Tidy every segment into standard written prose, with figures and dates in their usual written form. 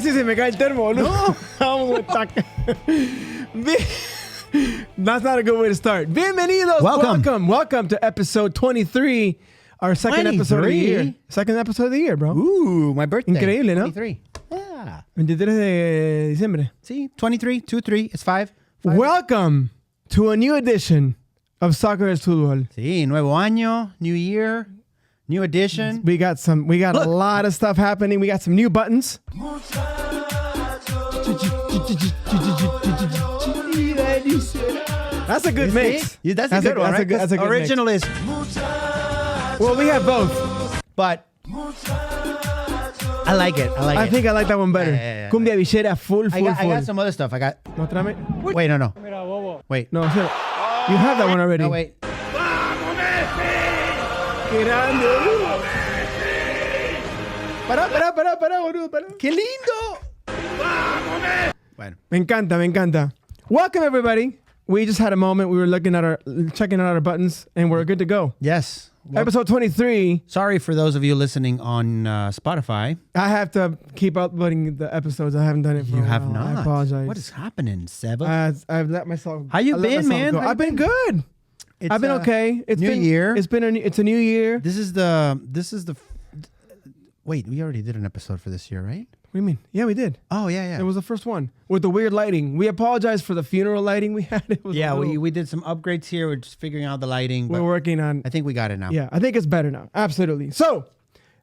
casi se me cae el termo, boludo. No. Vamos a atacar. That's not a good way to start. Bienvenidos. Welcome to episode 23. Our second episode of the year. Second episode of the year, bro. Ooh, my birthday. Increíble, ¿no? 23. Yeah. 23 de diciembre. See, 23, 2-3, it's 5. Welcome to a new edition of Soccer is Fútbol. Sí, nuevo año, new year, new edition. We got a lot of stuff happening. We got some new buttons. That's a good mix. Yeah, that's a good one, right? That's a good original mix. is... Well, we have both. But... I like it. I think I like that one better. Yeah. Cumbia villera, full. I got some other stuff. Mostrame. Wait, no. Wait. No, sir. You have that one already. No, wait. Qué grande, boludo. Para, boludo, para. ¡Qué lindo! Bueno. Me encanta. Welcome, everybody. We just had a moment. We were checking out our buttons, and we're good to go. Yes. Well, Episode 23. Sorry for those of you listening on Spotify. I have to keep uploading the episodes. I haven't done it for You a have while. not. I apologize. What is happening, Seba? I've let myself. How you been, man? I've been good. I've been okay. It's new year. It's a new year. This is the. Wait, we already did an episode for this year, right? What do you mean? Yeah, we did. Oh yeah. It was the first one with the weird lighting. We apologize for the funeral lighting we had. It was we did some upgrades here. We're just figuring out the lighting. We're working on. I think we got it now. Yeah, I think it's better now. Absolutely. So,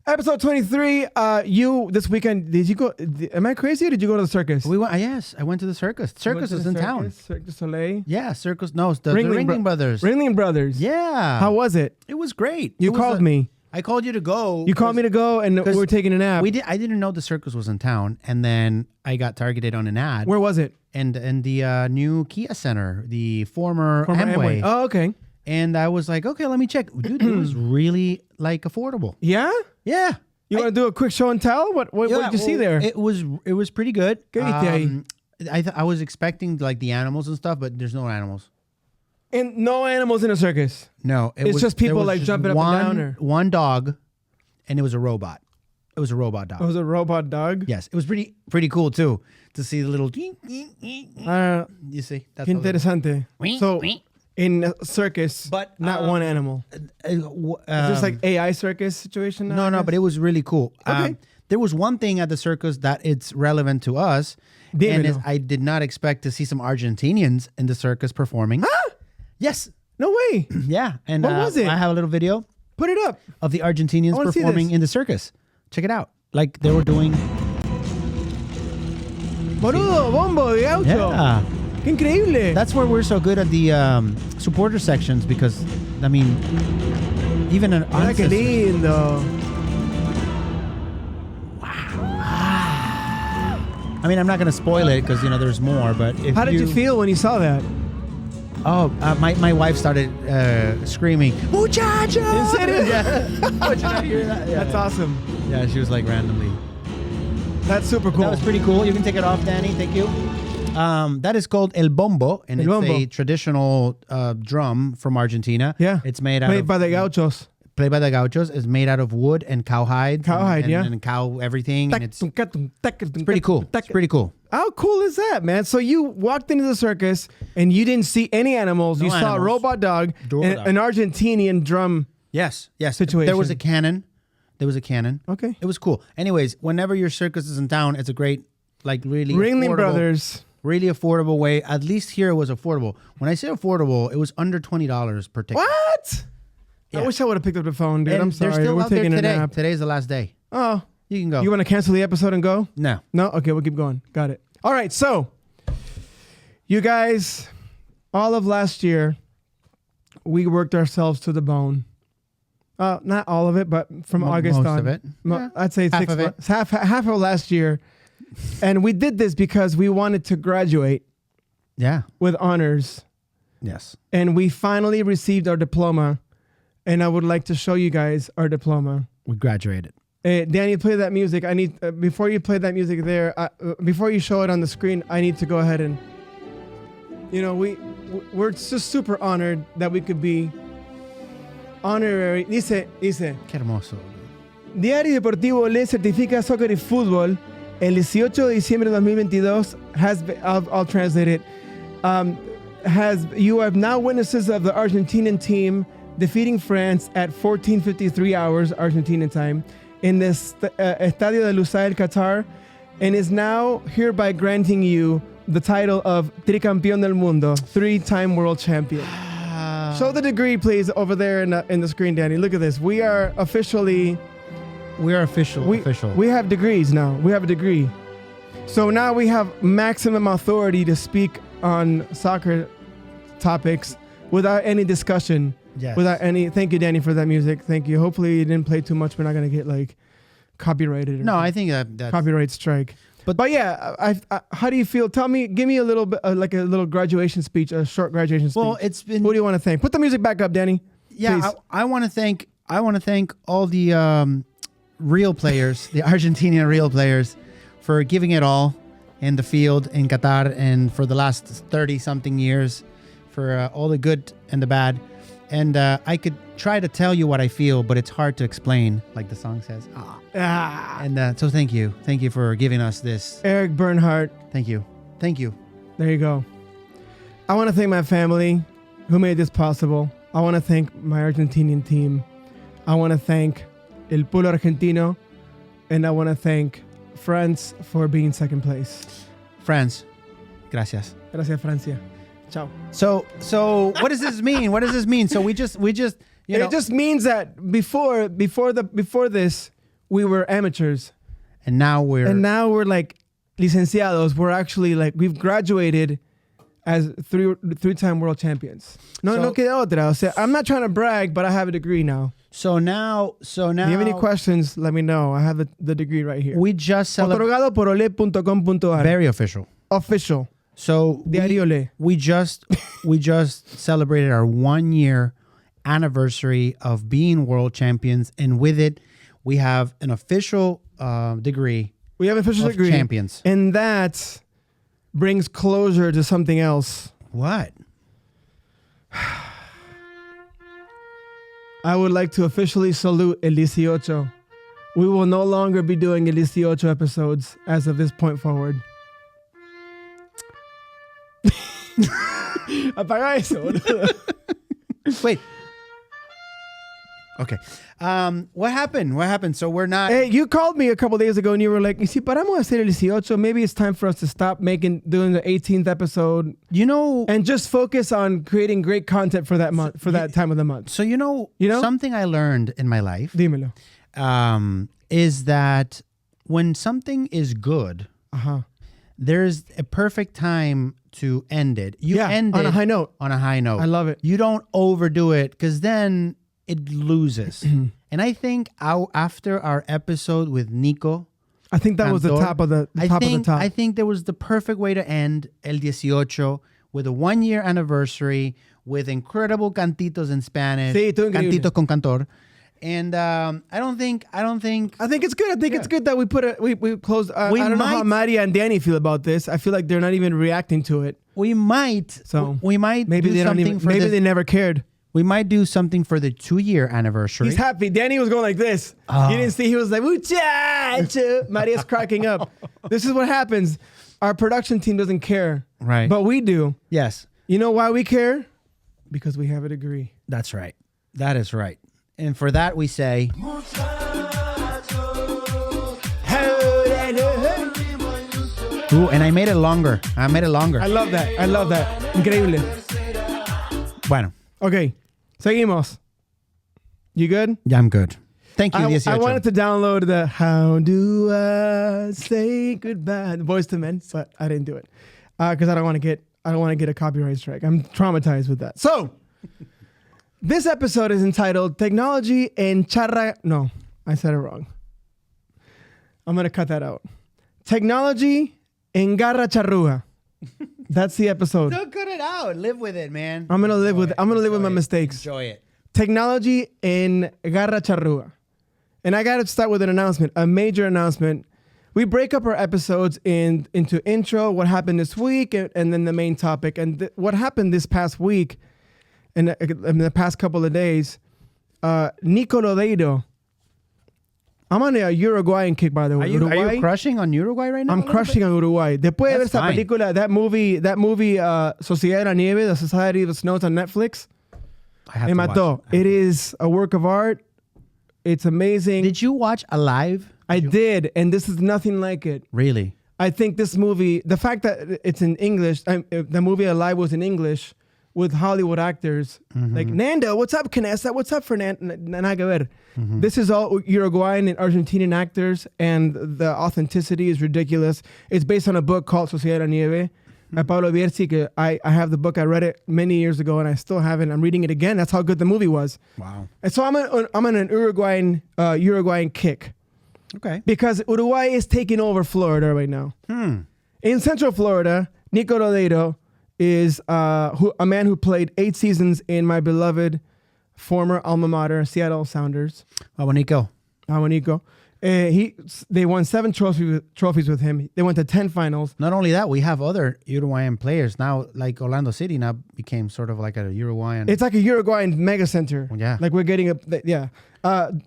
episode 23. You this weekend? Did you go? Am I crazy? Or did you go to the circus? We went. Yes, I went to the circus. Circus is in town. Cirque du Soleil. Yeah, circus. No, it's the Ringling Brothers. Ringling Brothers. Yeah. How was it? It was great. You called me. I called you to go. You called me to go, and we were taking a nap. I didn't know the circus was in town, and then I got targeted on an ad. Where was it? And the new Kia Center, the former Amway. Oh, okay. And I was like, okay, let me check. Dude, it was really affordable. Yeah. Yeah. You want to do a quick show and tell? What did you see there? It was pretty good. I was expecting the animals and stuff, but there's no animals. And no animals in a circus. No, it's just people jumping up and down. One dog, and it was a robot. It was a robot dog. It was a robot dog. Yes, it was pretty cool too to see the little. You see, that's qué interesante. So in a circus, but not one animal. Is this AI circus situation now? No, but it was really cool. Okay. There was one thing at the circus that it's relevant to us, and I did not expect to see some Argentinians in the circus performing. Huh? Yes. No way. Yeah. And what was it? I have a little video. Put it up. Of the Argentinians performing in the circus. Check it out. They were doing... Boludo, bombo de gaucho. Yeah. Qué increíble. That's where we're so good at the supporter sections because, I mean, even an... Mira qué lindo. I mean, I'm not going to spoil it because, there's more, but How did you feel when you saw that? Oh, my wife started screaming, "Muchacho!" In serio? Yeah. Did you not hear that? Yeah. That's awesome. Yeah, she was randomly. That's super cool. That was pretty cool. You can take it off, Danny. Thank you. That is called el bombo, and it's a traditional drum from Argentina. Yeah. It's made by the gauchos. Played by the gauchos. It's made out of wood and cowhide. And cow everything. And it's pretty cool. It's pretty cool. How cool is that, man? So you walked into the circus and you didn't see any animals. You saw a robot dog and an Argentinian drum. Yes. Situation. There was a cannon. Okay. It was cool. Anyways, whenever your circus is in town, it's a great, really Ringling affordable, Brothers. Really affordable way. At least here it was affordable. When I say affordable, it was under $20 per ticket. What? Yeah. I wish I would have picked up the phone, dude. I'm sorry. They're still We're out there taking today. a nap. Today's the last day. Oh. You can go. You want to cancel the episode and go? No. No? Okay, we'll keep going. Got it. All right, so you guys, all of last year, we worked ourselves to the bone. Not all of it, but from August on. Most of it. Yeah. I'd say half 6 of it. months. Half of last year. And we did this because we wanted to graduate with honors. Yes. And we finally received our diploma. And I would like to show you guys our diploma. We graduated. Danny, play that music. I need before you play that music there. Before you show it on the screen, I need to go ahead and, we're just super honored that we could be honorary. Dice. Qué hermoso. Diario Deportivo le certifica Soccer y Fútbol El 18 de diciembre de 2022 has been, I'll translate it, you have now witnesses of the Argentinian team defeating France at 14:53 hours Argentinian time in this Estadio de Lusail, Qatar, and is now hereby granting you the title of Tricampeón del Mundo, 3-time world champion. Show the degree, please, over there in the screen, Danny. Look at this. We are official. We have degrees now. We have a degree. So now we have maximum authority to speak on soccer topics without any discussion. Yes. Thank you, Danny, for that music. Thank you. Hopefully you didn't play too much. We're not going to get like copyrighted. No, I think that's copyright strike. But yeah, I how do you feel? Give me a little bit, like a little graduation speech, a short graduation speech. Well, it's been. Who do you want to thank? Put the music back up, Danny. Yeah, I want to thank all the real players, the Argentinian real players, for giving it all in the field in Qatar and for the last 30-something years, for all the good and the bad. And I could try to tell you what I feel, but it's hard to explain, like the song says. And so thank you. Thank you for giving us this. Eric Bernhardt. Thank you. Thank you. There you go. I want to thank my family who made this possible. I want to thank my Argentinian team. I want to thank El Pueblo Argentino. And I want to thank France for being second place. France. Gracias. Gracias, Francia. Ciao. So what does this mean? What does this mean? So we just you know. It just means that before this we were amateurs. And now we're like licenciados. We're actually like we've graduated as three-time world champions. No queda otra. O sea, I'm not trying to brag, but I have a degree now. So now. If you have any questions, let me know. I have the degree right here. We just celebrated. Otorgado por ole.com.ar. Very official. Official. So we just celebrated our 1-year anniversary of being world champions, and with it, we have an official degree. We have an official degree, champions, and that brings closure to something else. What? I would like to officially salute El 18. We will no longer be doing El 18 episodes as of this point forward. Apaga eso, boludo. Wait. Okay. What happened? So we're not. Hey, you called me a couple days ago and you were like, "Si paramos hacer el 18, maybe it's time for us to stop doing the 18th episode." You know, and just focus on creating great content for that month, for that time of the month. So you know something I learned in my life. Dímelo. Is that when something is good, there's a perfect time to end it. You end it on a high note. On a high note. I love it. You don't overdo it because then it loses. And I think after our episode with Nico, I think that was the top of the top. I think there was the perfect way to end El 18 with a 1-year anniversary with incredible cantitos in Spanish. Sí, cantitos con cantor. And I think it's good. I think it's good that we closed. I don't know how Maria and Danny feel about this. I feel like they're not even reacting to it. We might maybe they don't even. Maybe they never cared. We might do something for the 2-year anniversary. He's happy. Danny was going like this. You didn't see. He was like, muchacho. Maria's cracking up. This is what happens. Our production team doesn't care. Right. But we do. Yes. You know why we care? Because we have a degree. That's right. That is right. And for that we say... Ooh, and I made it longer. I love that. Increíble. Bueno. Okay. Seguimos. You good? Yeah, I'm good. Thank you, 18. I wanted to download the How Do I Say Goodbye, the Boys to Men, but I didn't do it. Because I don't want to get a copyright strike. I'm traumatized with that. So... this episode is entitled Technology en Charra... No, I said it wrong. I'm going to cut that out. Technology en Garra Charrúa. That's the episode. Don't cut it out. Live with it, man. I'm going to live with it. I'm going to live with my mistakes. Enjoy it. Technology en Garra Charrúa. And I got to start with an announcement, a major announcement. We break up our episodes into intro, what happened this week, and then the main topic. And what happened this past week... in the past couple of days, Nico Lodeiro I'm on a Uruguayan kick, by the way. Are you crushing on Uruguay right now? I'm crushing on Uruguay. Después de ver esa película, that movie, Sociedad de la Nieve, The Society of the Snows on Netflix, I have to watch it is a work of art. It's amazing. Did you watch Alive? I did, and this is nothing like it. Really? I think this movie, the fact that it's in English, the movie Alive was in English with Hollywood actors. Like, Nando, what's up, Canessa? What's up, Fernando? Nada que ver. This is all Uruguayan and Argentinian actors, and the authenticity is ridiculous. It's based on a book called Sociedad de la Nieve by Pablo Bierzi. I have the book. I read it many years ago, and I still have it. I'm reading it again. That's how good the movie was. Wow. And so I'm on an Uruguayan kick. Okay. Because Uruguay is taking over Florida right now. In Central Florida, Nico Lodeiro is a man who played 8 seasons in my beloved former alma mater, Seattle Sounders. Nico. Nico. They won 7 trophies with him. They went to 10 finals. Not only that, we have other Uruguayan players now. Like Orlando City now became sort of like a Uruguayan. It's like a Uruguayan mega center. Yeah. Like we're getting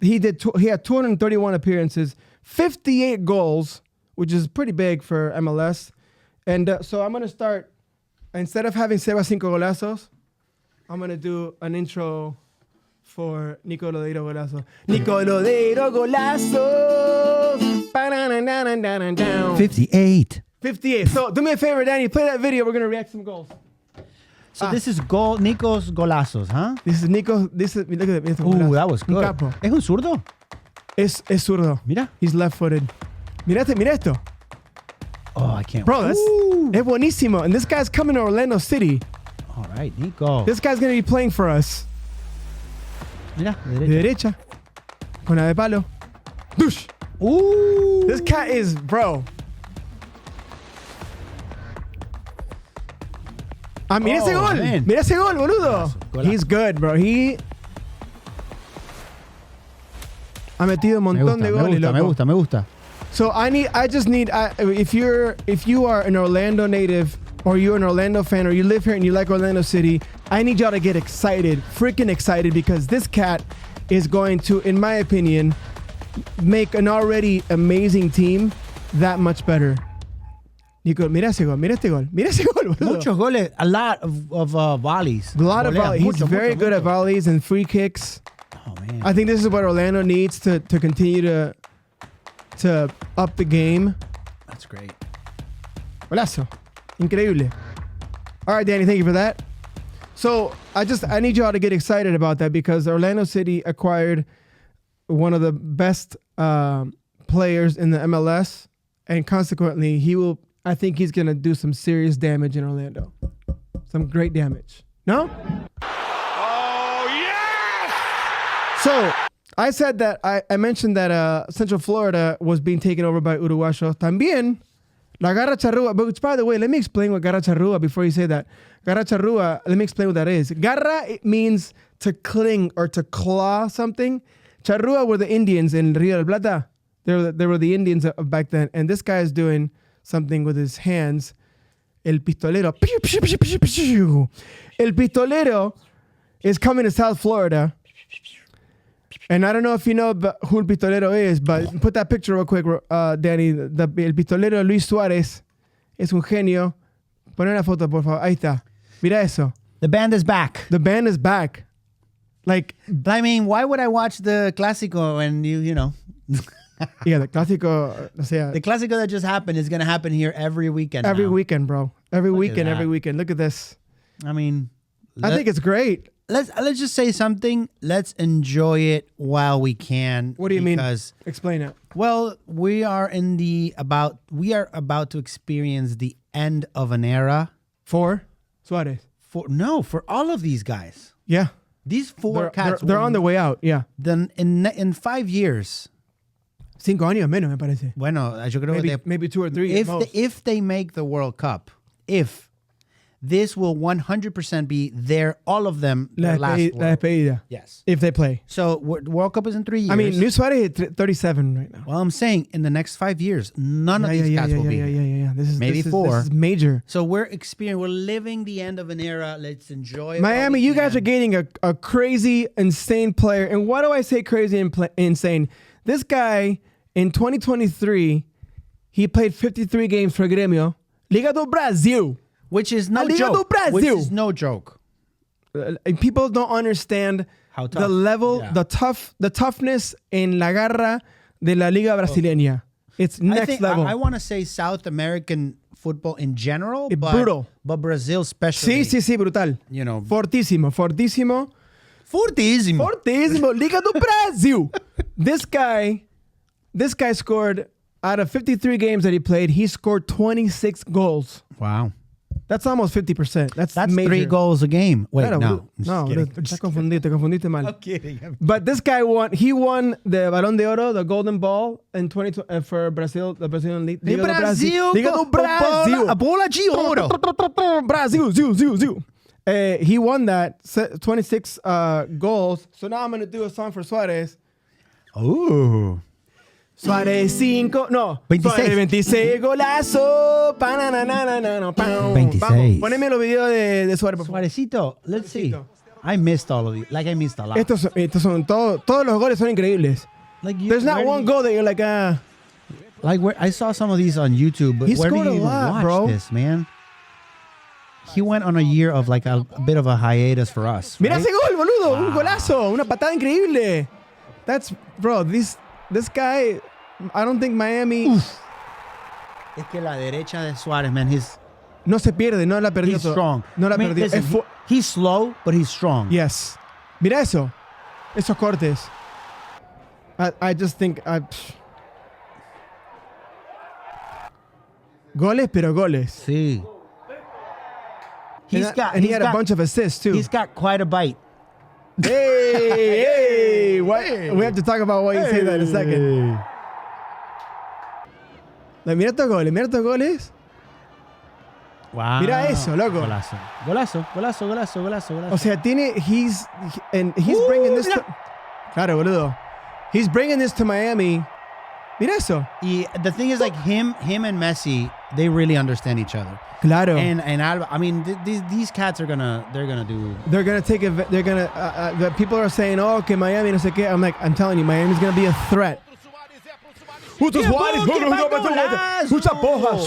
he had 231 appearances, 58 goals, which is pretty big for MLS. And so I'm gonna start. Instead of having Seba Cinco Golazos, I'm going to do an intro for Nico Lodeiro Golazo. Nico Lodeiro Golazo. 58. 58. So do me a favor, Danny. Play that video. We're going to react to some goals. So this is Nico's golazos, huh? This is Nico. Look at it. Ooh, that was good. Un capo. ¿Es un zurdo? Es zurdo. Mira. He's left-footed. Mira esto. Oh, I can't. Bro, es buenísimo. And this guy's coming to Orlando City. All right, Nico. This guy's going to be playing for us. Mira, De derecha. Con la de palo. Dush. Ooh. This cat is, bro. Mira ese gol. Man. Mira ese gol, boludo. Golazo. He's good, bro. Ha metido un montón de goles, loco. Me gusta. So if you are an Orlando native or you're an Orlando fan or you live here and you like Orlando City, I need y'all to get excited, freaking excited, because this cat is going to, in my opinion, make an already amazing team that much better. Nico, mira ese gol, mira este gol, mira ese gol, boludo. Muchos goles, a lot of volleys. A lot of volleys. He's very good at volleys and free kicks. Oh, man. I think this is what Orlando needs to continue to up the game. That's great. Golazo. Increíble. All right, Danny, thank you for that. So I need you all to get excited about that because Orlando City acquired one of the best players in the MLS, and consequently, I think he's going to do some serious damage in Orlando. Some great damage. No? Oh, yes! So I said that I mentioned that Central Florida was being taken over by Uruguayos. También la Garra Charrúa. But by the way, let me explain what Garra Charrúa before you say that. Garra Charrúa, let me explain what that is. Garra, it means to cling or to claw something. Charrúa were the Indians in Rio de Plata. They were the Indians of back then. And this guy is doing something with his hands. El pistolero. El pistolero is coming to South Florida. And I don't know if you know who El Pistolero is, but put that picture real quick, Danny. El Pistolero Luis Suárez es un genio. Pon una foto, por favor. Ahí está. Mira eso. The band is back. The band is back. Like, I mean, why would I watch the Clásico when you know? yeah, the Clásico. O sea, The Clásico that just happened is going to happen here every weekend. every now. weekend, bro. Every Look at weekend, that. every weekend. Look at this. I mean, I think it's great. let's just say something. Let's enjoy it while we can. What do you mean? Because, Explain it. well, we are about to experience the end of an era For Suárez. for all of these guys. Yeah. These four They're cats. on their way out. Yeah. Then in 5 years. 5 años menos, me parece. Bueno, yo creo Maybe 2 or 3 at most. if they make the World Cup, this will 100% be all of them, their last La World. despedida. Yes. If they play. So World Cup is in 3 years. I mean, Luis Suárez is 37 right now. Well, I'm saying in the next 5 years, none of these cats will be here. Yeah. This Maybe 4. This is major. So we're living the end of an era. Let's enjoy it. Miami, you guys are getting a crazy, insane player. And why do I say crazy and insane? This guy, in 2023, he played 53 games for Grêmio. Liga do Brasil. Which is no Liga do joke. Brasil. Which is no joke. And people don't understand How tough. the level, Yeah. the toughness in la garra de la Liga Brasileña. It's next level. I want to say South American football in general, It's but brutal. But Brazil especially. Sí, brutal. You know, Fortísimo. fortísimo. Fortísimo. Liga do Brasil. This guy scored, out of 53 games that he played, he scored 26 goals. Wow. That's almost 50%. That's That's major. 3 goals a game. Wait, Claro, no. no, I'm te just confundiste mal. I'm kidding. But this guy won. He won the Balón de Oro, the Golden Ball, in 20 for Brazil, the Brazilian League. De Brasil. Liga do Brasil. A bola de ouro. Brasil. Ziu. He won that 26 goals. So now I'm gonna do a song for Suárez. Ooh. Suárez 5, no. 26. Suárez 26 golazo. 26. Poneme los videos de Suárez, por favor. Suárezito, let's see. Suárezito. I missed all of these. Like I missed a lot. Estos son todos los goles son increíbles. Like There's not one goal that you're like, Like where I saw some of these on YouTube, but He where do scored you a even lot, watch bro. this, man? He went on a year of like a bit of a hiatus for us. Mira right? ese gol, boludo. Un golazo. Una patada increíble. That's, bro, this guy, I don't think Miami Es que la derecha de Suárez, man, no se pierde, no la perdió. he's strong. No la I mean, perdió. listen, he's slow, but he's strong. Yes. Mira eso. Esos cortes. I just think... goles, pero goles. Sí. He had a bunch of assists, too. He's got quite a bite. Hey! What? We have to talk about why you say that in a second. Like, mira estos goles. Wow. Mira eso, loco. Golazo. O sea, he's bringing this to... Claro, boludo. He's bringing this to Miami. Mira eso. The thing is, like, him and Messi, they really understand each other. Claro. And Alba, I mean, these cats they're gonna do. They're gonna take it. They're gonna. The people are saying, "Oh, okay, Miami, no sé qué." I'm telling you, Miami's gonna be a threat. Chuta Suárez, chuta porra.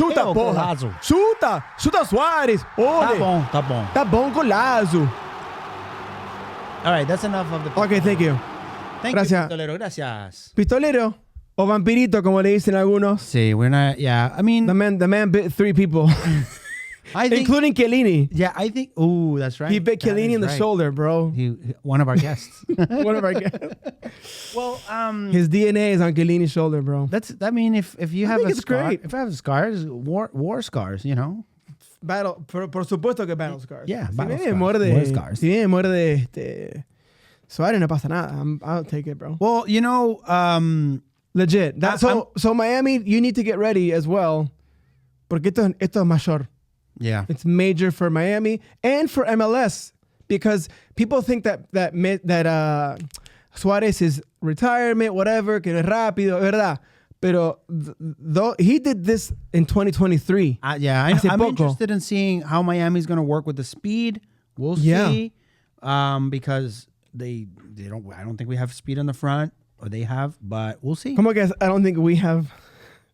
Chuta Suárez. Ole. Tá bom. Golazo. All right, that's enough of the. Okay, thank you. Thank Gracias. you, Pistolero. Gracias. Pistolero o vampirito, como le dicen algunos. Sí, we're not. Yeah, I mean, The man bit 3 people, I think, including Chiellini. Yeah, I think. Ooh, that's right. He bit That Chiellini is in the right. shoulder, bro. One of our guests. One of our guys. Well, His DNA is on Chiellini's shoulder, bro. I mean, if you have think a it's scar, great. if I have scars, war scars, you know. Battle, por supuesto que battle scars. Yeah, si battle me scars. muerde, War scars. Si me muerde Suárez, no pasa nada. I'll take it, bro. Well, you know, Legit. So Miami, you need to get ready as well. Porque esto es mayor. yeah. It's major for Miami and for MLS because people think that Suárez is retirement, whatever, que no es rápido, verdad. Pero he did this in 2023. Yeah, Hace I'm poco. interested in seeing how Miami's going to work with the speed. We'll Yeah. see, because they don't. I don't think we have speed in the front, or they have, but we'll see. Como que I don't think we have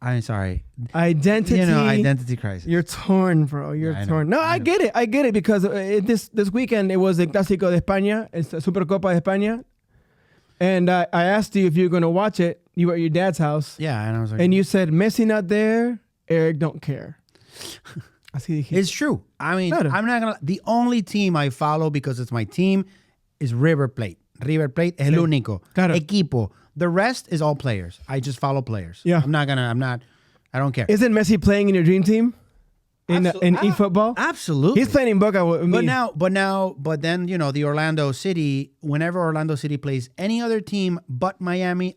I'm sorry. identity. You know, identity crisis. You're torn, bro. You're Yeah, I know. torn. No, I get it because this weekend it was the Clásico de España, it's the Supercopa de España, and I asked you if you were going to watch it. You were at your dad's house, Yeah, and I was like, and you said Messi not there, Eric don't care. Así dijiste. it's true. I mean, Claro. I'm not gonna. The only team I follow because it's my team is River Plate. River Plate es el único Claro. equipo. The rest is all players. I just follow players. Yeah. I don't care. Isn't Messi playing in your dream team in eFootball? Absolutely. He's playing in Boca with me. But then, you know, the Orlando City, whenever Orlando City plays any other team but Miami,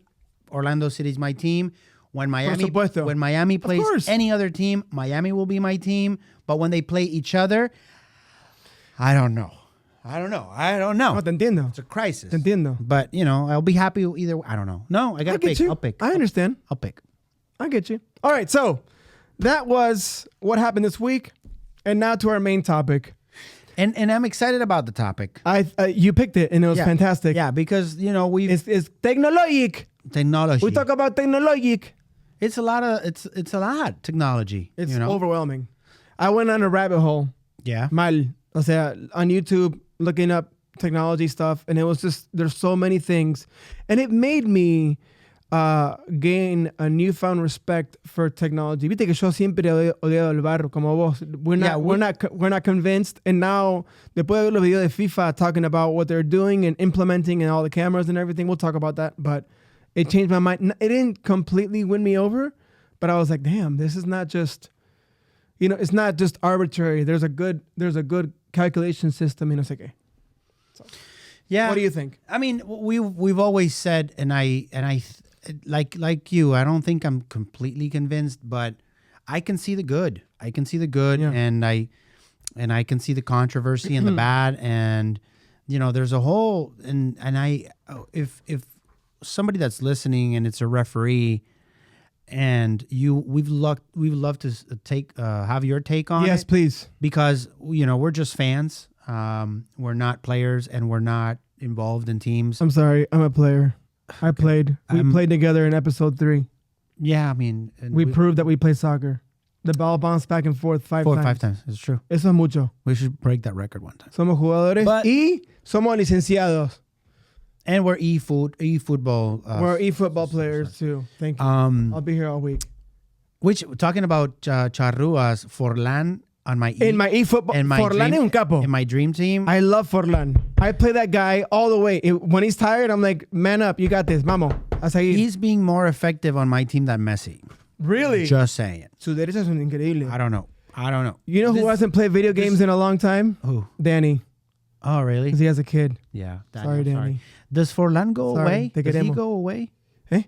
Orlando City's my team. When Miami plays course. any other team, Miami will be my team. But when they play each other, I don't know. No, te entiendo. It's a crisis. Te entiendo. But, you know, I'll be happy either way. I don't know. No, I got to get pick. you. I'll pick. I understand. I'll pick. I get you. All right, so that was what happened this week. And now to our main topic. And I'm excited about the topic. You picked it, and it was Yeah. fantastic. Yeah, because we It's technologic. technology. We talk about technologic. It's a lot technology. It's overwhelming. I went on a rabbit hole. Yeah. Mal. O sea, on YouTube, looking up technology stuff, and it was just, there's so many things. And it made me gain a newfound respect for technology. Viste que yo siempre odiado el VAR, como vos. We're not convinced. And now, después de ver los videos de FIFA talking about what they're doing and implementing and all the cameras and everything, we'll talk about that. But it changed my mind. It didn't completely win me over, but I was like, damn, this is not just, it's not just arbitrary. There's a good calculation system, y no sé qué. So, Yeah. what do you think? I mean, we've always said, and I like you, I don't think I'm completely convinced, but I can see the good. I can see the good, Yeah. and I can see the controversy and the bad, and there's a whole and if somebody that's listening and it's a referee, and we've loved to have your take on it. Yes, please. Because we're just fans. We're not players, and we're not involved in teams. I'm sorry. I'm a player. I played. We played together in episode 3. Yeah, I mean, and We proved that we play soccer. The ball bounced back and forth 5 times. 5 times. It's true. Eso es mucho. We should break that record one time. Somos jugadores y somos licenciados. And we're e-football. We're e-football players too. Thank you. I'll be here all week. Which, talking about Charrúa's Forlan on my In my e-football, Forlan es un capo. In my dream team. I love Forlan. I play that guy all the way. When he's tired, I'm like, man up, you got this, vamos. A seguir. He's being more effective on my team than Messi. Really? Just saying. Sus derechas son increíbles. I don't know. You know who hasn't played video games in a long time? Who? Danny. Oh, really? Because he has a kid. Yeah. Sorry, Danny. Does Forlan go Sorry, away? te Does he queremos. go away? Eh?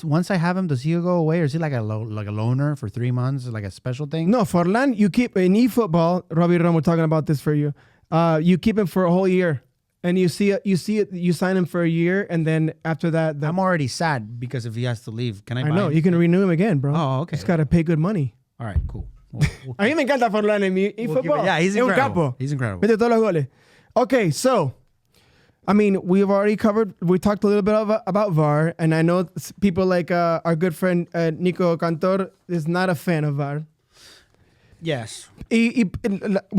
Once I have him, does he go away, or is he like a loner for 3 months, like a special thing? No, Forlan, you keep in eFootball. Robbie Ron, we're talking about this for you. You keep him for a whole year, and you see it. You sign him for a year, and then after that, I'm already sad because if he has to leave, can I? I buy know him? you can renew him again, bro. Oh, okay. Just gotta pay good money. All right, cool. A mí me encanta Forlan en mi eFootball. Yeah, he's Es un incredible. capo. He's incredible. Mete todos los goles. Okay, so. I mean, we talked a little bit about VAR, and I know people like our good friend Nico Cantor is not a fan of VAR. Yes. We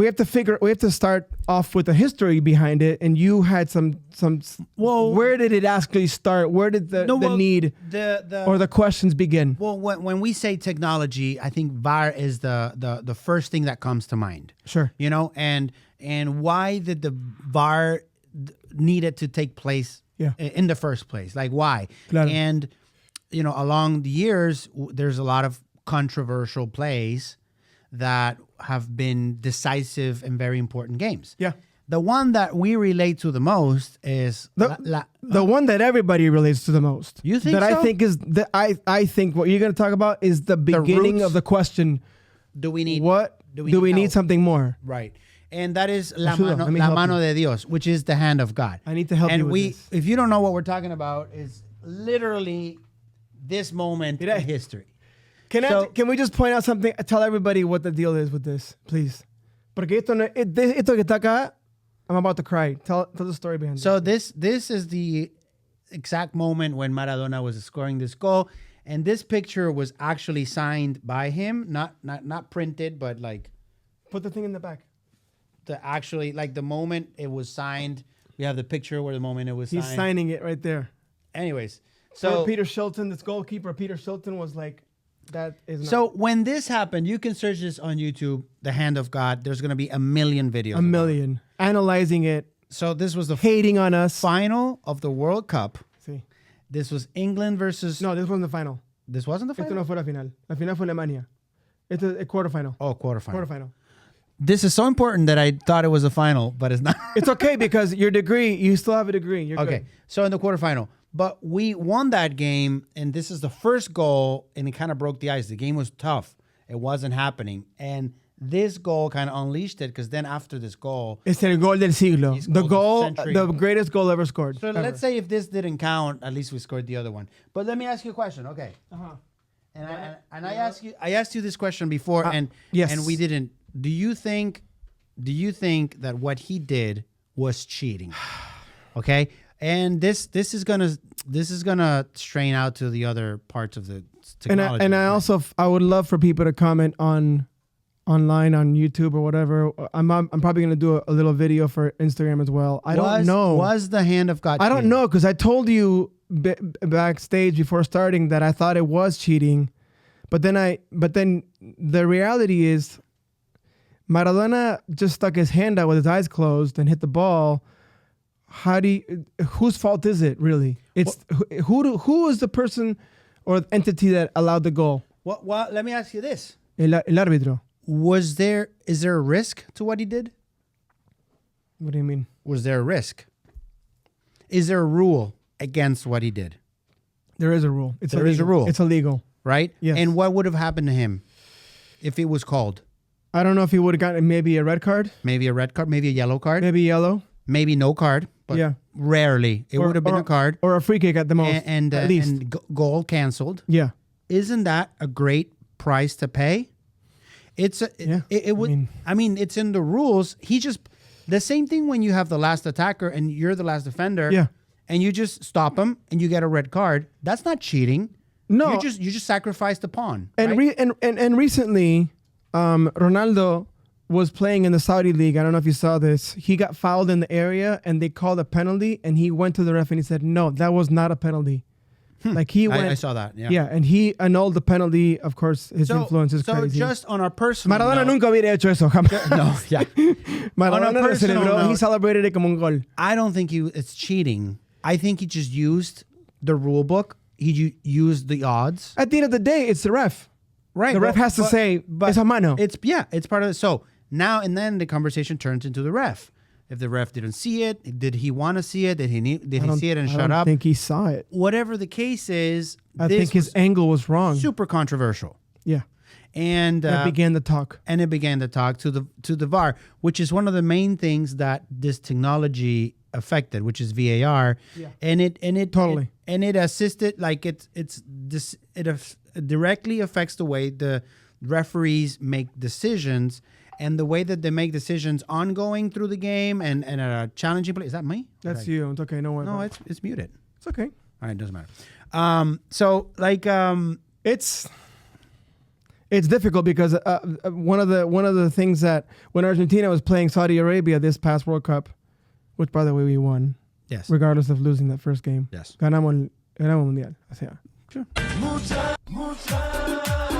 have to start off with the history behind it, and you had some. Well, where did it actually start? Where did the need or the questions begin? Well, when we say technology, I think VAR is the first thing that comes to mind. Sure. And why did the VAR needed to take place in the first place? Like, why? Claro. And along the years, there's a lot of controversial plays that have been decisive and very important games. Yeah. The one that we relate to the most is the one that everybody relates to the most. You think that so? I think is I think what you're going to talk about is the beginning roots. of the question. Do we need Do we need help? something more? Right. And that is la Ayuda, let me help mano you. de Dios, which is the hand of God. I need to help and you with this. If you don't know what we're talking about, is literally this moment in history. Can we just point out something? Tell everybody what the deal is with this, please. Porque esto que está acá, I'm about to cry. Tell the story behind it. So this is the exact moment when Maradona was scoring this goal, and this picture was actually signed by him, not printed, but like Put the thing in the back. The moment it was signed. We have the picture where the moment it was He's signed. signing it right there. Anyways, So so Peter Shilton, this goalkeeper, Peter Shilton was like, that is not So when this happened, you can search this on YouTube, The Hand of God. There's going to be a million videos. a million. Analyzing it, So this was the hating on us. final of the World Cup. Sí. This was England versus... No, this wasn't the final. This wasn't the Esto final? no fue la final. La final fue Alemania. Esto es quarterfinal. Oh, quarterfinal. Quarterfinal. This is so important that I thought it was a final, but it's not. It's okay because your degree, you still have a degree. You're Okay, good. so in the quarterfinal. But we won that game, and this is the first goal, and it kind of broke the ice. The game was tough. It wasn't happening. And this goal kind of unleashed it, because then after this goal... Es el gol del siglo. These The goals of goal, century. the greatest goal ever scored. So ever. let's say if this didn't count, at least we scored the other one. But let me ask you a question, okay? Uh-huh. And I asked you this question before, and yes. and we didn't. Do you think do you think that what he did was cheating? Okay, and this is gonna strain out to the other parts of the technology. And I would love for people to comment online on YouTube or whatever. I'm probably gonna do a little video for Instagram as well. I don't know. Was the hand of God? I don't know, because I told you backstage before starting that I thought it was cheating, but then the reality is Maradona just stuck his hand out with his eyes closed and hit the ball. Whose fault is it really? It's who is the person or entity that allowed the goal? Well, let me ask you this: El árbitro. is there a risk to what he did? What do you mean? Was there a risk? Is there a rule against what he did? There is a rule. There is a rule. It's illegal. Right? Yes. And what would have happened to him if it was called? I don't know if he would have gotten maybe a red card. Maybe a red card, maybe a yellow card, Maybe yellow. maybe no card, but Yeah. rarely. It would have been a card. Or a free kick at the most. At least. And goal canceled. Yeah. Isn't that a great price to pay? It's it's in the rules. He just the same thing when you have the last attacker and you're the last defender. Yeah. And you just stop him and you get a red card. That's not cheating. No. You just sacrificed the pawn. And right? and recently, Ronaldo was playing in the Saudi league. I don't know if you saw this. He got fouled in the area and they called a penalty, and he went to the ref and he said, "No, that was not a penalty." Like he went. I saw that. Yeah. Yeah, and he annulled the penalty. Of course, his influence is crazy. So just on our personal Maradona note, nunca hubiera hecho eso. no, yeah. Maradona lo personal celebró. He note, celebrated it como un gol. I don't think it's cheating. I think he just used the rule book. He used the odds. At the end of the day, it's the ref. Right. The ref has to say, "Es a mano." It's part of it. So now and then the conversation turns into the ref. If the ref didn't see it, did he want to see it? Did he see it and shut up? I think he saw it. Whatever the case is, I think his angle was wrong. Super controversial. Yeah. And that began the talk. And it began to talk to the VAR, which is one of the main things that this technology affected, which is VAR. Yeah. And it Totally. it assisted, like it directly affects the way the referees make decisions and the way that they make decisions ongoing through the game and at a challenging play. Is that me? That's you. It's okay. No worry. No, it's muted. It's okay. All right, it doesn't matter. So like it's difficult because one of the things that when Argentina was playing Saudi Arabia this past World Cup, which by the way we won, yes, regardless of losing that first game, yes, ganamos mundial. O sea, sure.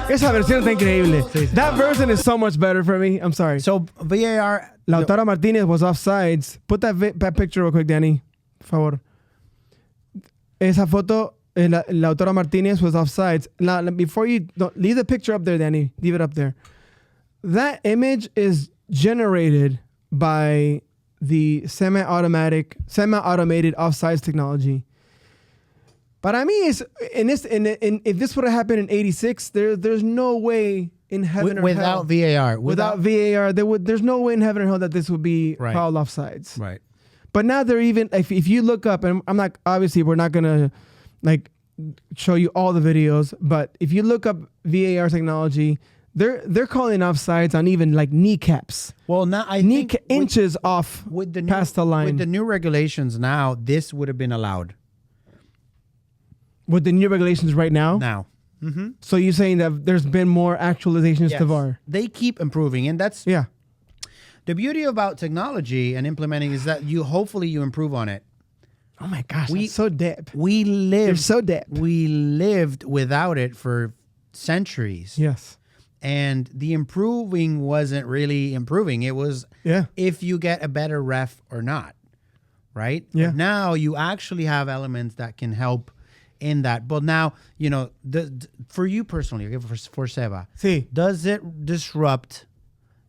Esa versión está increíble. Sí. That version is so much better for me. I'm sorry. So VAR. Lautaro Martinez was offsides. Put that picture real quick, Danny. Por favor. Esa foto, Lautaro Martinez was offsides. Now, before you leave the picture up there, Danny. Leave it up there. That image is generated by the semi-automated offsides technology. But I mean, if this would have happened in '86, there's no way in heaven or hell. Without VAR. Without VAR, there's no way in heaven or hell that this would be called offsides. Right. But now they're even, if you look up, and I'm not, obviously we're not going to like show you all the videos, but if you look up VAR technology, they're calling offsides on even like kneecaps. Well, now I think inches off past the line. With the new regulations now, this would have been allowed. With the new regulations right now? Now. Mm-hmm. So you're saying that there's been more actualizations to VAR? They keep improving, and that's the beauty about technology and implementing is that hopefully you improve on it. Oh my gosh, that's so deep. You're so deep. We lived without it for centuries. Yes. And the improving wasn't really improving. It was if you get a better ref or not, right? Yeah. But now you actually have elements that can help in that. But now, for you personally, for Seba, does it disrupt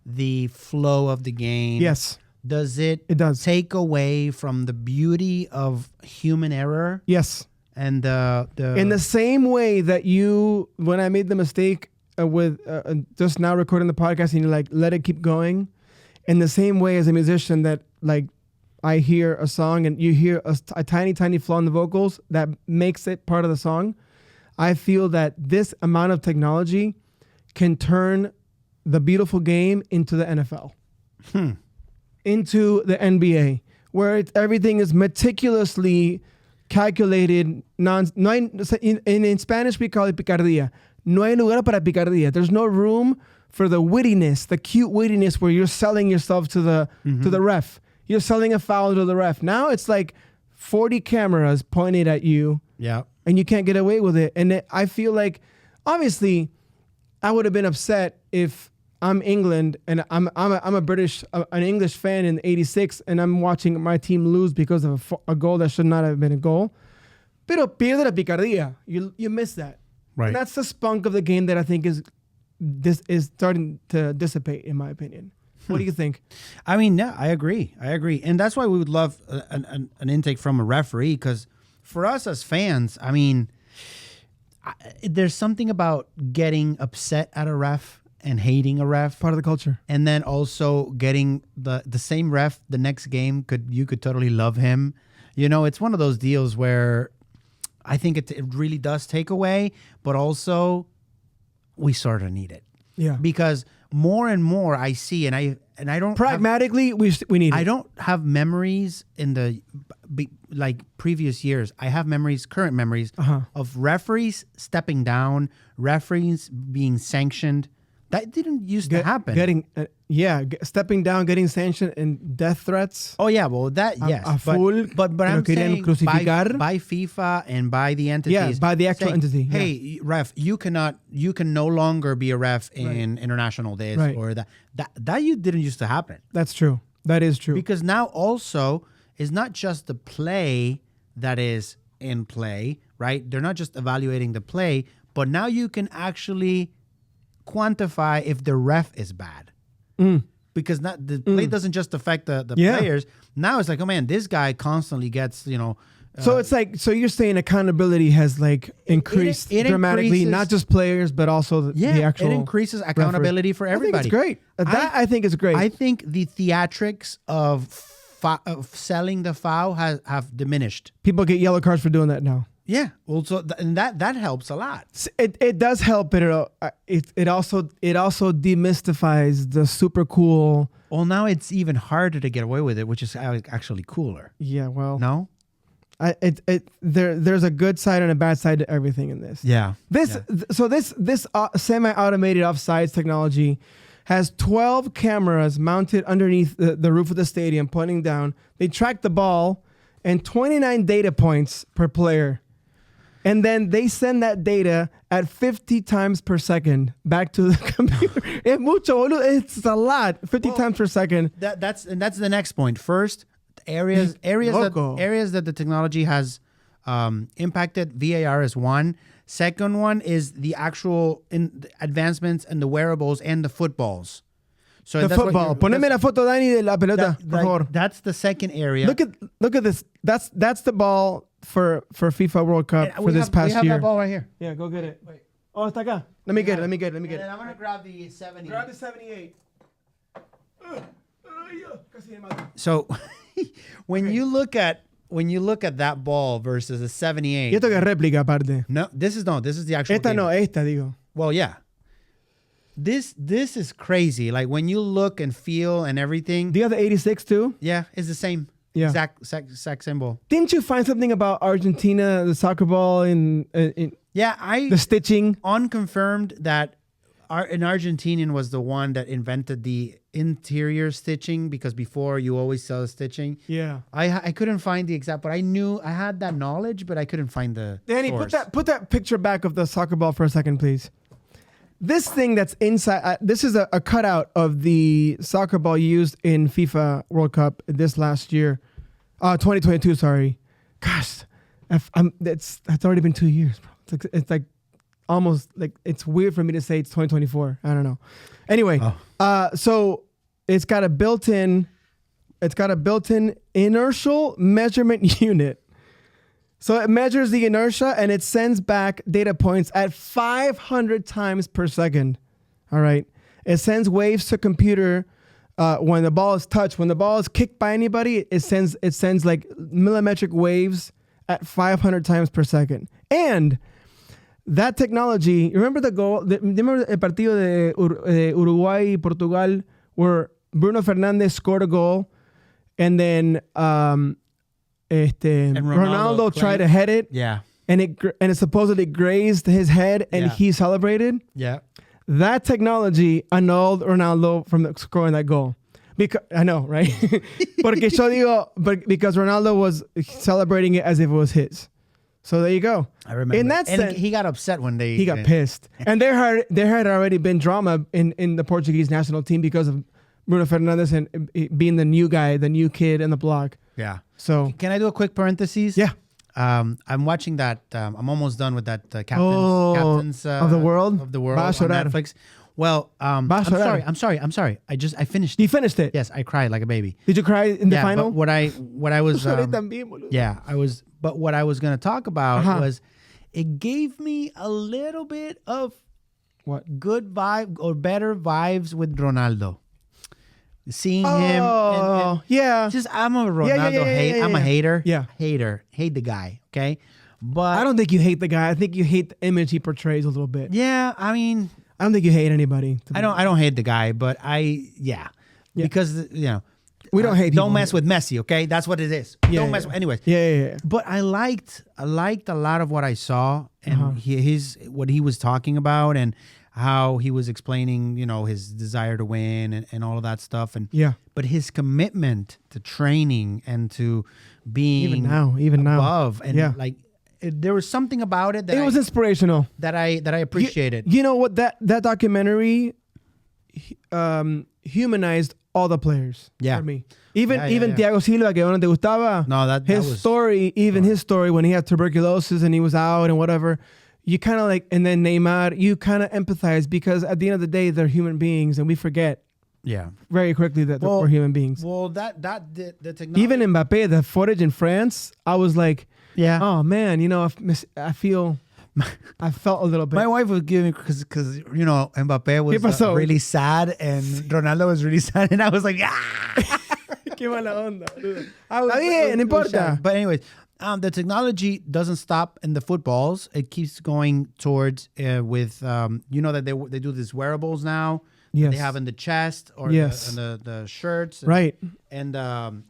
the flow of the game? Yes. Does it does take away from the beauty of human error? Yes. And in the same way that when I made the mistake with just now recording the podcast and you like let it keep going, in the same way as a musician that like I hear a song and you hear a tiny flaw in the vocals that makes it part of the song, I feel that this amount of technology can turn the beautiful game into the NFL. into the NBA, where everything is meticulously calculated. In Spanish, we call it picardía. No hay lugar para picardía. There's no room for the wittiness, the cute wittiness where you're selling yourself to the ref. You're selling a foul to the ref. Now it's like 40 cameras pointed at you. Yeah. And you can't get away with it. And I feel like, obviously, I would have been upset if I'm England and I'm a British, an English fan in '86, and I'm watching my team lose because of a goal that should not have been a goal. Pero pierde la picardía. You miss that. Right. And that's the spunk of the game that I think is starting to dissipate, in my opinion. What do you think? I mean, yeah, I agree. And that's why we would love an intake from a referee, because for us as fans, I mean, there's something about getting upset at a ref and hating a ref. Part of the culture. And then also getting the same ref the next game, you could totally love him. You know, it's one of those deals where I think it really does take away, but also we sort of need it. Yeah. Because more and more I see, and I don't pragmatically we need it. I don't have memories in the like previous years. I have current memories of referees stepping down, referees being sanctioned. That didn't used to happen. Stepping down, getting sanctioned, and death threats. Oh yeah, well that yes, but I'm saying by FIFA and by the entities. Yeah, by the actual saying, entity. Hey, ref, you can no longer be a ref in international days or that you didn't used to happen. That's true. That is true. Because now also is not just the play that is in play, right? They're not just evaluating the play, but now you can actually quantify if the ref is bad. Because the play doesn't just affect the players. Now it's like, oh man, this guy constantly gets, so it's like, so you're saying accountability has like increased dramatically, not just players, but also the actual. It increases accountability for everybody. I think it's great. I think it's great. I think the theatrics of selling the foul have diminished. People get yellow cards for doing that now. Yeah, well, so and that helps a lot. It does help, but it also demystifies the super cool. Well, now it's even harder to get away with it, which is actually cooler. Yeah, well, no, there's a good side and a bad side to everything in this. Yeah, this semi-automated offsides technology has 12 cameras mounted underneath the roof of the stadium, pointing down. They track the ball and 29 data points per player. And then they send that data at 50 times per second back to the computer. It's a lot. 50 times per second. That's the next point. First, areas that the technology has impacted. VAR is one. Second one is the actual advancements in the wearables and the footballs. So the football. Poneme la foto, Dani, de la pelota, por favor. That's the second area. Look at this. That's the ball for FIFA World Cup for this past year. We have that ball right here. Yeah, go get it. Wait. Oh, está acá. Let me get it. And then I'm going to grab the 70. Grab the 78. So when you look at that ball versus a 78. Y esto que es réplica aparte. No, this is the actual Esta game. no, esta digo. Well, yeah. This is crazy. Like when you look and feel and everything. Do you have the 86 too? Yeah, it's the same. Yeah. Exact symbol. Didn't you find something about Argentina, the soccer ball, the stitching? Unconfirmed that an Argentinian was the one that invented the interior stitching, because before you always saw the stitching. Yeah. I couldn't find the exact, but I knew I had that knowledge, but I couldn't find the Danny, source. put that picture back of the soccer ball for a second, please. This thing that's inside, this is a cutout of the soccer ball used in FIFA World Cup this last year. 2022, sorry. Gosh, it's already been 2 years, bro. It's like almost like, it's weird for me to say it's 2024. I don't know. Anyway, so it's got a built-in inertial measurement unit. So it measures the inertia and it sends back data points at 500 times per second. All right. It sends waves to computer when the ball is touched. When the ball is kicked by anybody, it sends like millimetric waves at 500 times per second. And that technology, remember the goal? Remember el partido de Uruguay y Portugal where Bruno Fernandes scored a goal, and then Ronaldo tried to head it, Yeah. and it supposedly grazed his head, and he celebrated. Yeah. That technology annulled Ronaldo from scoring that goal. Because I know, right? Porque yo digo, because Ronaldo was celebrating it as if it was his. So there you go. I remember. In that and sense, he got upset when he got pissed. And there had already been drama in the Portuguese national team because of Bruno Fernandes and being the new guy, the new kid in the block. Yeah. So Can I do a quick parenthesis? yeah. I'm watching that. I'm almost done with that captains of the world on Chorar. Netflix. Well, I'm Chorar. sorry. I finished. You finished it. Yes, I cried like a baby. Did you cry in the Yeah, final? but what I was Lloré también, boludo. yeah, I was. But what I was going to talk about Uh-huh. was, it gave me a little bit of What? good vibe or better vibes with Ronaldo. Seeing him, and yeah. just I'm a Ronaldo yeah, I'm a hater. Yeah. Hate the guy. Okay, but I don't think you hate the guy. I think you hate the image he portrays a little bit. Yeah, I mean, I don't think you hate anybody. I don't hate the guy, but because We don't hate people. Don't mess with Messi, okay? That's what it is. Yeah, Don't mess. yeah. With, anyways, Yeah. but I liked a lot of what I saw and what he was talking about and how he was explaining, his desire to win and all of that stuff. And Yeah. but his commitment to training and to being Even now. above and Yeah. there was something about it that It was inspirational. that I appreciated. You know what? That documentary humanized all the players. Yeah. For me. Even Yeah. Thiago Silva, que no te gustaba. No, that his was story, his story when he had tuberculosis and he was out and whatever. You kind of and then Neymar, you kind of empathize because at the end of the day, they're human beings and we forget yeah. very quickly that we're human beings. Well, the technology. Even Mbappe, the footage in France, I was like, Yeah. oh man, I felt a little bit. My wife was giving because Mbappe was really sad and Ronaldo was really sad, and I was like, Qué mala onda, boludo. Está bien, no importa. But anyways, the technology doesn't stop in the footballs. It keeps going towards with that they do these wearables now. Yes. They have in the chest or Yes. the shirts. Right. And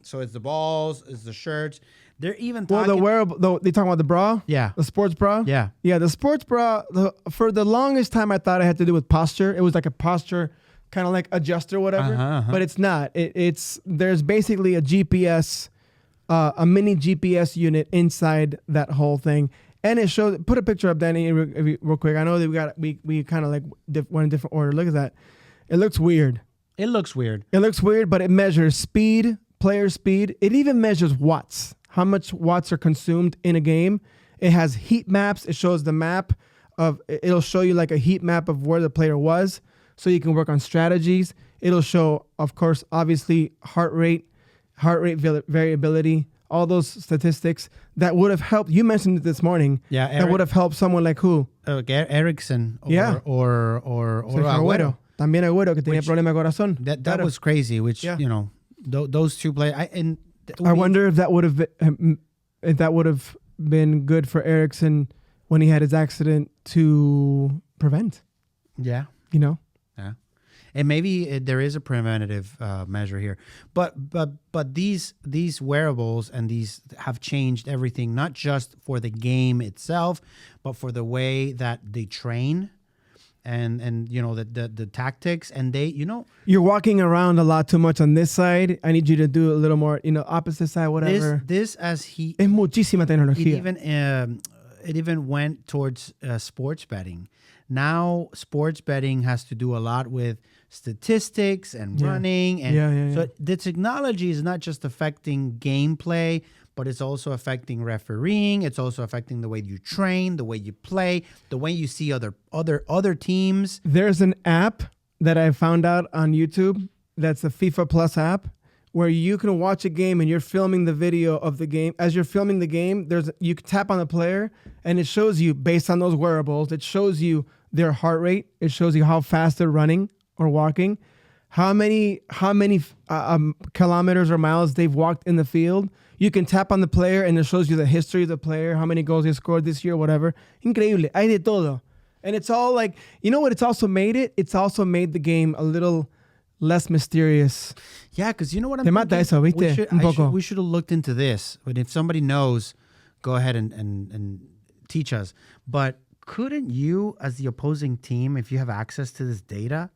so it's the balls, it's the shirts. They're even Well, talking. the wearable, they talking about the bra? Yeah. The sports bra? Yeah. Yeah, the sports bra, for the longest time, I thought it had to do with posture. It was like a posture kind of like adjuster, whatever. But it's not. There's basically a GPS, a mini GPS unit inside that whole thing. And it shows, put a picture up, Danny, real quick. I know that we kind of went in different order. Look at that. It looks weird. It looks weird. It looks weird, but it measures speed, player speed. It even measures watts. How much watts are consumed in a game. It has heat maps. It shows the map it'll show you like a heat map of where the player was so you can work on strategies. It'll show, of course, obviously heart rate variability, all those statistics that would have helped. You mentioned it this morning. Yeah. That would have helped someone like who? Erickson or Agüero. Agüero. También Agüero, que tenía problema de corazón. That was crazy, which, those two players. I wonder if that would have been good for Erickson when he had his accident to prevent. Yeah. Yeah. And maybe there is a preventative measure here, but these wearables and these have changed everything, not just for the game itself, but for the way that they train. And the tactics and you're walking around a lot too much on this side. I need you to do a little more, opposite side, whatever. This as he es muchísima tecnología. It even went towards sports betting. Now sports betting has to do a lot with statistics and running, and so the technology is not just affecting gameplay, but it's also affecting refereeing. It's also affecting the way you train, the way you play, the way you see other teams. There's an app that I found out on YouTube that's the FIFA Plus app where you can watch a game and you're filming the video of the game. As you're filming the game, you can tap on the player and it shows you, based on those wearables, it shows you their heart rate. It shows you how fast they're running or walking, how many kilometers or miles they've walked in the field. You can tap on the player and it shows you the history of the player, how many goals he scored this year, whatever. Increíble. Hay de todo. And it's all like, you know what it's also made it? It's also made the game a little less mysterious. Yeah, because you know what I'm Te mata thinking? eso, ¿viste? Un poco. We should have looked into this. But if somebody knows, go ahead and teach us. But couldn't you, as the opposing team, if you have access to this data...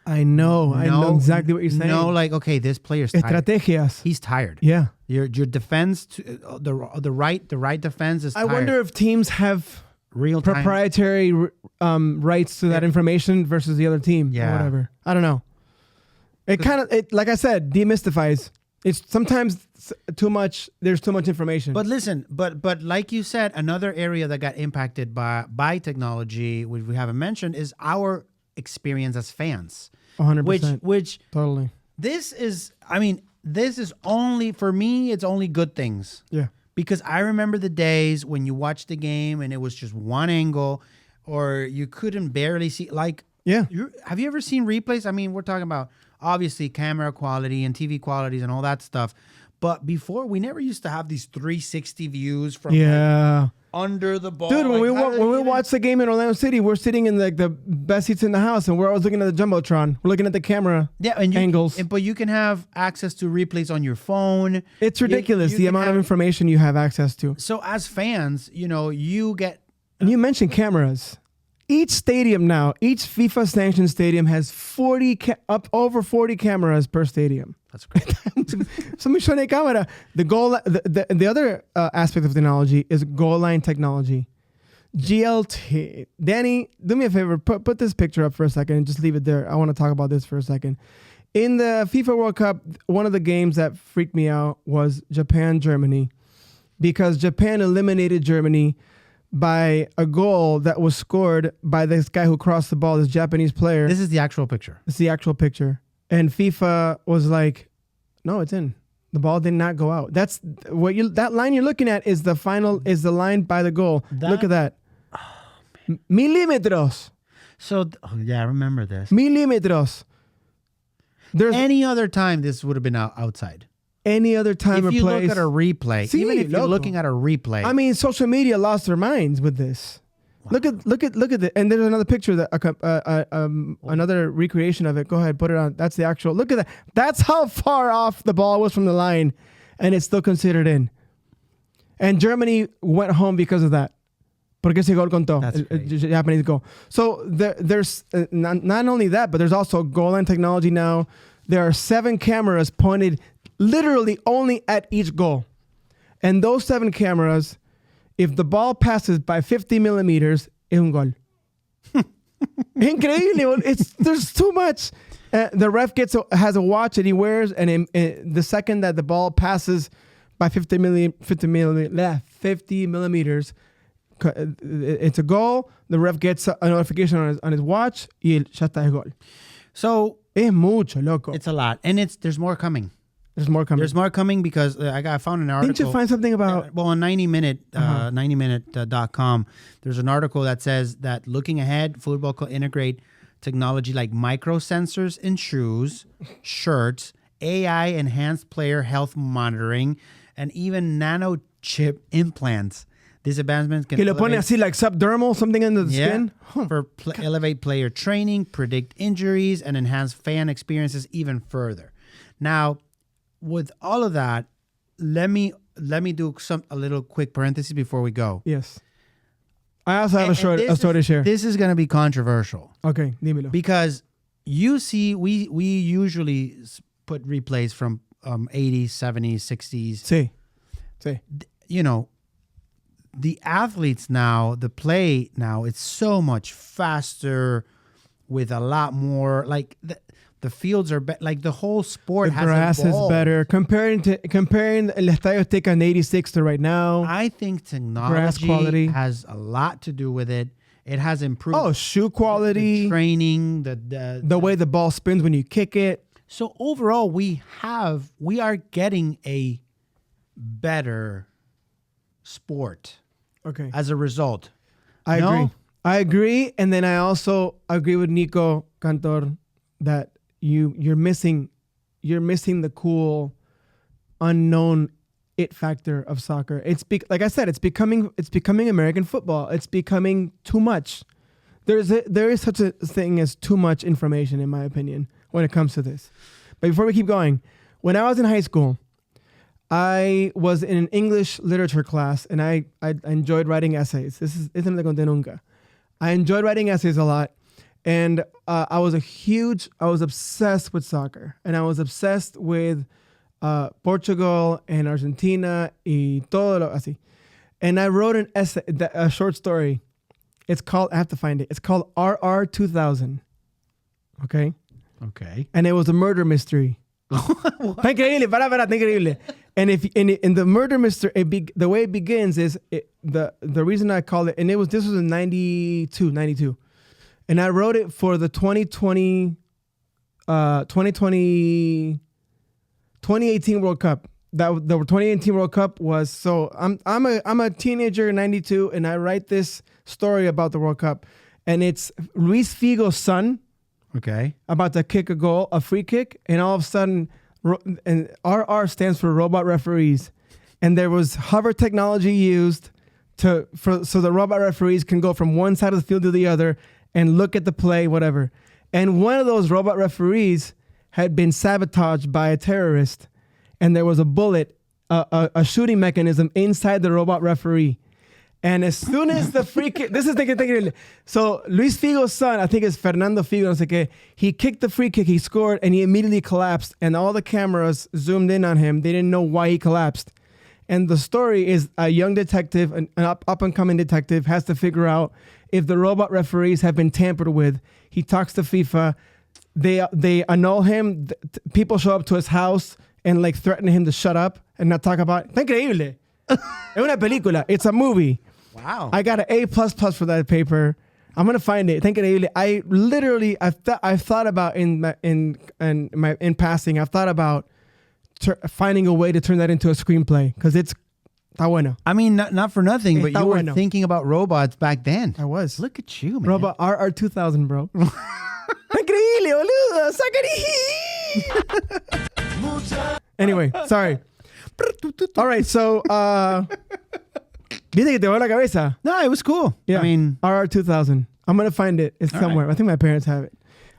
I know exactly what you're saying. No, like, okay, this player's tired. Estrategias. He's tired. Yeah. Your defense, the right defense is tired. I wonder if teams have real time proprietary rights to that information versus the other team or whatever. I don't know. It kind of, like I said, demystifies. It's sometimes too much. There's too much information. But listen, but like you said, another area that got impacted by technology, which we haven't mentioned, is our experience as fans. 100%. Which totally. This is only, for me, it's only good things. Yeah. Because I remember the days when you watched the game and it was just one angle, or you couldn't barely see. Like, have you ever seen replays? I mean, we're talking about obviously camera quality and TV qualities and all that stuff. But before, we never used to have these 360 views from like, under the ball. Dude, when we watch the game in Orlando City, we're sitting in like the best seats in the house, and we're always looking at the jumbotron. We're looking at the camera angles. But you can have access to replays on your phone. It's ridiculous the amount of information you have access to. So as fans, you get. And you mentioned cameras. Each stadium now, each FIFA sanctioned stadium has over 40 cameras per stadium. That's great. camera. The other aspect of technology is goal line technology. GLT. Danny, do me a favor. Put this picture up for a second and just leave it there. I want to talk about this for a second. In the FIFA World Cup, one of the games that freaked me out was Japan-Germany, because Japan eliminated Germany by a goal that was scored by this guy who crossed the ball, this Japanese player. This is the actual picture. It's the actual picture. And FIFA was like, no, it's in. The ball did not go out. That's what that line you're looking at is the line by the goal. Look at that. Oh, Milímetros. So, I remember this. Milímetros. There's any other time this would have been outside. Any other time or place. If you look at a replay, even if you're looking at a replay. I mean, social media lost their minds with this. Wow. Look at it. And there's another picture that another recreation of it. Go ahead, put it on. That's the actual. Look at that. That's how far off the ball was from the line, and it's still considered in. And Germany went home because of that. Porque ese gol contó. That's great. Japanese goal. So there's not only that, but there's also goal line technology now. There are 7 cameras pointed literally only at each goal. And those 7 cameras, if the ball passes by 50 millimeters, es un gol. Increíble. There's too much. The ref has a watch that he wears, and the second that the ball passes by 50 millimeters, it's a goal. The ref gets a notification on his watch, y ya está el gol. So es mucho, loco. It's a lot, and there's more coming. There's more coming because I found an article. Didn't you find something about? On 90minute.com, there's an article that says that looking ahead, Futbol could integrate technology like micro sensors in shoes, shirts, AI enhanced player health monitoring, and even nano chip implants. These advancements can que lo pone así like subdermal, something under the skin? For elevate player training, predict injuries, and enhance fan experiences even further. Now, with all of that, let me do a little quick parenthesis before we go. Yes. I also have a story to share. This is going to be controversial. Okay, dímelo. Because you see, we usually put replays from 80s, 70s, 60s. Sí. The athletes now, the play now, it's so much faster with a lot more, like the fields are like the whole sport has evolved. The grass is better. Comparing El Estadio Azteca in 86 to right now. I think technology has a lot to do with it. It has improved. Oh, shoe quality. The training, the way the ball spins when you kick it. So overall, we are getting a better sport. Okay. As a result. I agree. And then I also agree with Nico Cantor that you're missing the cool unknown it factor of soccer. Like I said, it's becoming American football. It's becoming too much. There is such a thing as too much information, in my opinion. when it comes to this. But before we keep going, when I was in high school, I was in an English literature class, and I enjoyed writing essays. Eso no te conté nunca. I enjoyed writing essays a lot, and I was obsessed with soccer, and I was obsessed with Portugal and Argentina y todo lo así. And I wrote an essay, a short story. It's called, I have to find it. It's called RR 2000. Okay? Okay. And it was a murder mystery. Está increíble, está increíble. And in the murder mystery, the way it begins is the reason I call it, and this was in 92. And I wrote it for the 2018 World Cup. The 2018 World Cup was, so I'm a teenager in 92, and I write this story about the World Cup, and it's Luis Figo's son. Okay. About to kick a free kick, and all of a sudden, and RR stands for robot referees, and there was hover technology used so the robot referees can go from one side of the field to the other and look at the play, whatever. And one of those robot referees had been sabotaged by a terrorist, and there was a bullet, a shooting mechanism inside the robot referee. And as soon as the free kick, this is the so Luis Figo's son, I think it's Fernando Figo, no sé qué, he kicked the free kick, he scored, and he immediately collapsed. And all the cameras zoomed in on him. They didn't know why he collapsed. And the story is a young detective, an up-and-coming detective, has to figure out if the robot referees have been tampered with. He talks to FIFA. They annul him. People show up to his house and like threaten him to shut up and not talk about it. Está increíble. Es una película. It's a movie. Wow. I got an A++ for that paper. I'm gonna find it. Think increíble. I literally, I've thought about in passing. I've thought about finding a way to turn that into a screenplay because it's está bueno. I mean, not for nothing, but you were thinking about robots back then. I was. Look at you, man. Robot RR 2000, bro. Increíble, boludo. Sacarí. Anyway, sorry. All right, so ¿viste que te voló la cabeza? No, it was cool. Yeah. I mean, RR 2000. I'm gonna find it. It's somewhere. Right. I think my parents have it.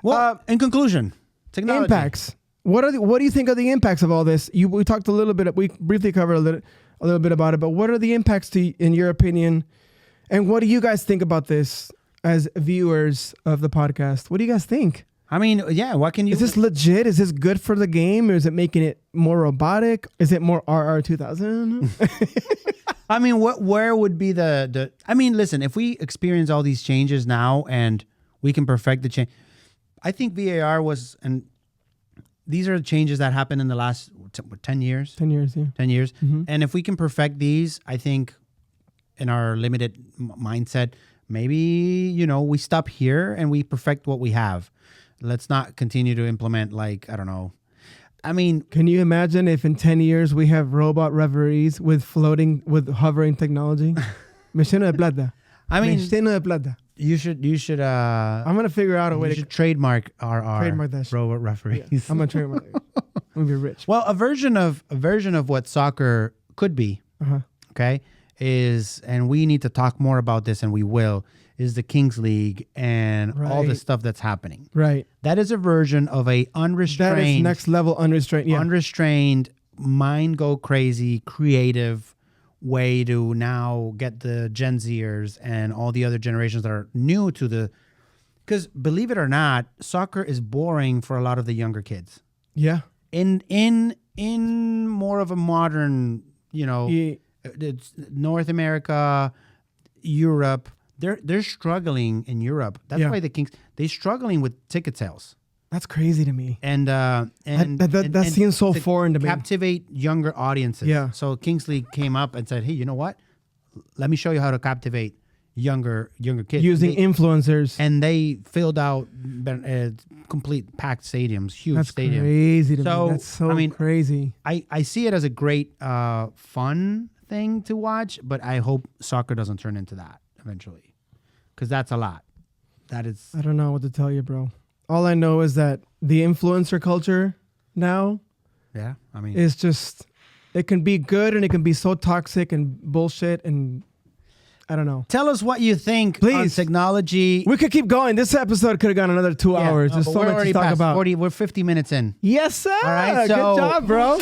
Well, in conclusion, technology impacts. What do you think are the impacts of all this? We talked a little bit. We briefly covered a little bit about it. But what are the impacts in your opinion? And what do you guys think about this as viewers of the podcast? What do you guys think? I mean, yeah. What can you? Is this legit? Is this good for the game, or is it making it more robotic? Is it more RR 2000? I mean, where would be the? I mean, listen. If we experience all these changes now and we can perfect the change, I think VAR was, and these are the changes that happened in the last 10 years. 10 years, yeah. 10 years. Mm-hmm. And if we can perfect these, I think, in our limited mindset, maybe we stop here and we perfect what we have. Let's not continue to implement I don't know. I mean, can you imagine if in 10 years we have robot referees with hovering technology? Me lleno de plata. I mean, me lleno de plata. You should. I'm gonna figure out a way to trademark our that robot referees. Yeah, I'm gonna trademark it. I'm gonna be rich. Well, a version of what soccer could be. Okay, and we need to talk more about this, and we will. Is the Kings League and all the stuff that's happening. Right. That is a version of a unrestrained... That is next level unrestrained. Yeah. Unrestrained, mind go crazy, creative way to now get the Gen Zers and all the other generations that are new to the... Because believe it or not, soccer is boring for a lot of the younger kids. Yeah. In more of a modern, it's North America, Europe... They're struggling in Europe. That's why the Kings they're struggling with ticket sales. That's crazy to me. And that seems so foreign to me. Captivate younger audiences. Yeah. So Kings League came up and said, "Hey, you know what? Let me show you how to captivate younger kids using influencers." And they filled out complete packed stadiums, huge stadiums. That's crazy to me. That's so crazy. I see it as a great fun thing to watch, but I hope soccer doesn't turn into that eventually, because that's a lot. That is. I don't know what to tell you, bro. All I know is that the influencer culture now, is just, it can be good and it can be so toxic and bullshit, and I don't know. Tell us what you think on Please. technology. We could keep going. This episode could have gone another 2 hours. no, There's but so we're much to already talk past about. 40, we're 50 minutes in. Yes, sir. All right, Good so- job, bro.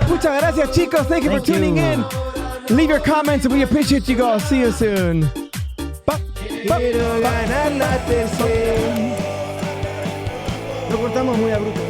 Muchas gracias, chicos. Thank you for Thank tuning you. in. Leave your comments, and we appreciate you guys. See you soon. Lo cortamos muy abrupto.